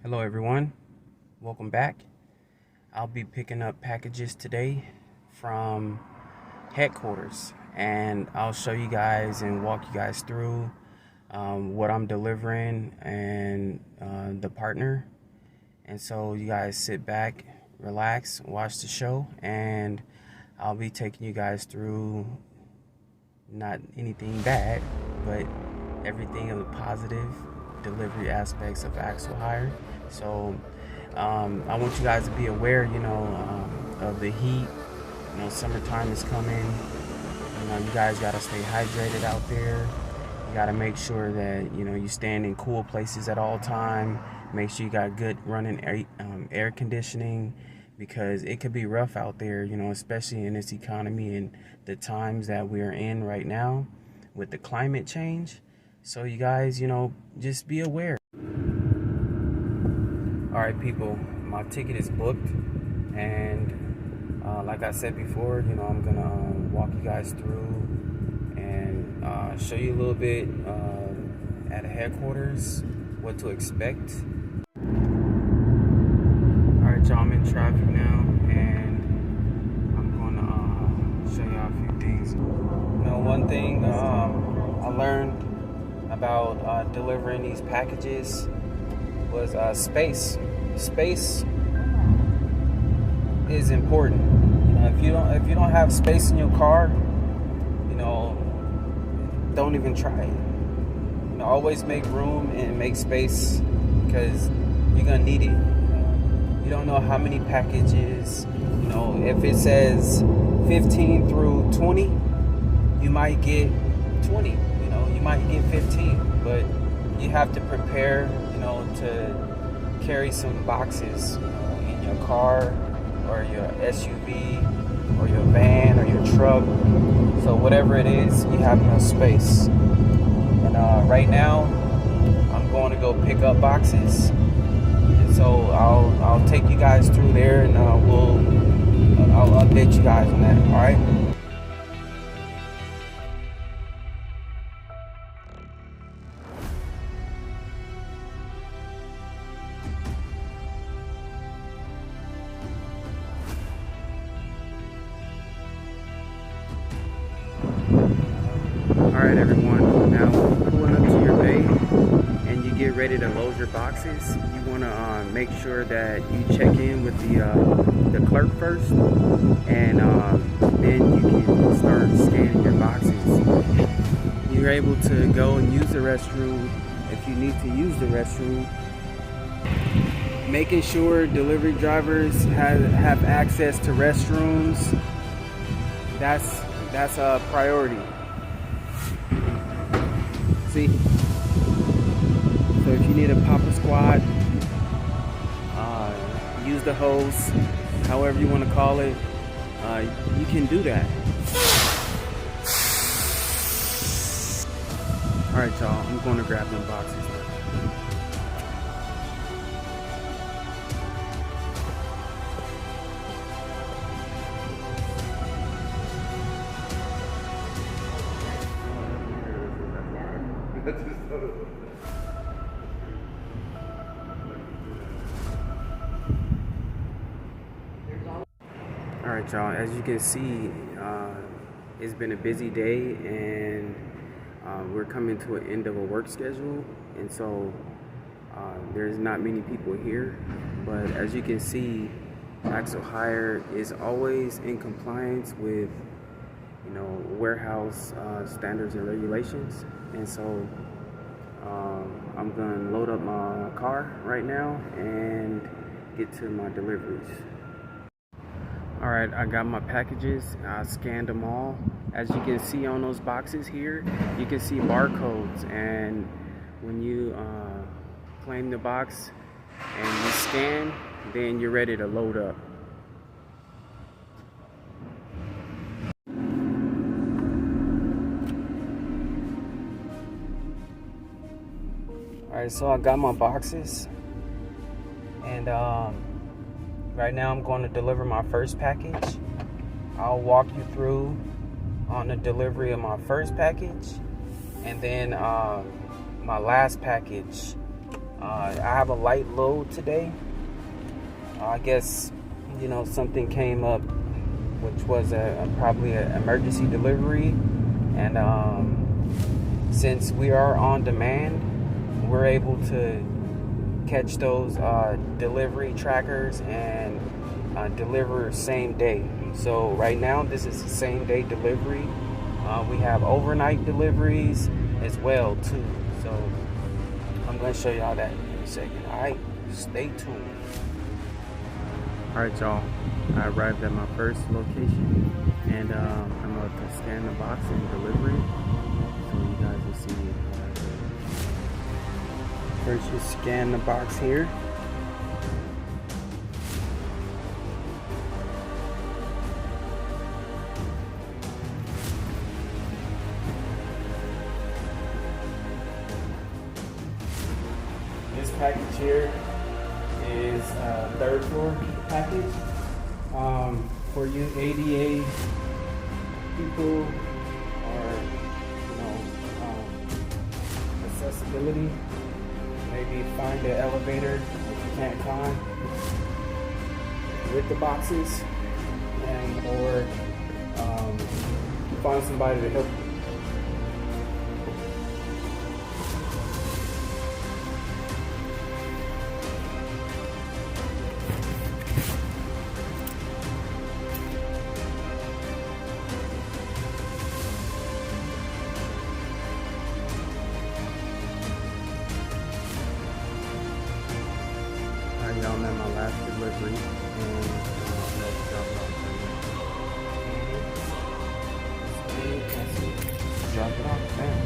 Hello everyone, welcome back. I'll be picking up packages today from headquarters, and I'll show you guys and walk you guys through what I'm delivering and the partner. And so you guys sit back, relax, watch the show, and I'll be taking you guys through not anything bad, but everything of the positive delivery aspects of Axlehire. So I want you guys to be aware, of the heat. Summertime is coming. You guys got to stay hydrated out there. You got to make sure that, you stand in cool places at all time. Make sure you got good running air conditioning, because it could be rough out there, especially in this economy and the times that we're in right now with the climate change. So you guys, just be aware. All right, people, my ticket is booked, and like I said before, I'm gonna walk you guys through and show you a little bit at headquarters what to expect. All right, y'all, I'm in traffic now, and I'm gonna show you a few things. One thing I learned about delivering these packages was space. Space is important. If you don't have space in your car, don't even try it. Always make room and make space, because you're gonna need it. You don't know how many packages. If it says 15 through 20, you might get 20. You might get 15, but you have to prepare, to carry some boxes, in your car or your SUV or your van or your truck. So whatever it is, you have no space. And right now, I'm going to go pick up boxes. And so I'll take you guys through there, and I'll update you guys on that. All right. Alright everyone, now pulling up to your bay and you get ready to load your boxes, you want to make sure that you check in with the clerk first, and then you can start scanning your boxes. You're able to go and use the restroom if you need to use the restroom. Making sure delivery drivers have access to restrooms, that's a priority. See? So if you need a pop a squat, use the hose, however you want to call it, you can do that. Alright y'all, I'm going to grab them boxes now. Alright y'all, as you can see, it's been a busy day, and we're coming to an end of a work schedule, and so there's not many people here. But as you can see, Axlehire is always in compliance with warehouse standards and regulations, and so I'm gonna load up my car right now and get to my deliveries. Alright, I got my packages. I scanned them all. As you can see on those boxes here, you can see barcodes, and when you claim the box and you scan, then you're ready to load up. Alright, so I got my boxes, and right now I'm going to deliver my first package. I'll walk you through on the delivery of my first package, and then my last package I have a light load today. I guess, you know, something came up, which was probably an emergency delivery. And since we are on demand, we're able to catch those delivery trackers and deliver same day. So right now, this is the same day delivery. We have overnight deliveries as well too. So I'm going to show y'all that in a second. All right, stay tuned. All right, y'all. I arrived at my first location, and I'm about to scan the box and deliver it, so you guys will see it. First, you scan the box here. This package here is a third floor package for you ADA people, or you know, accessibility. Maybe find an elevator if you can't climb with the boxes, and or find somebody to help you. Y'all met my last delivery, and let's drop it off. Drop it off, man.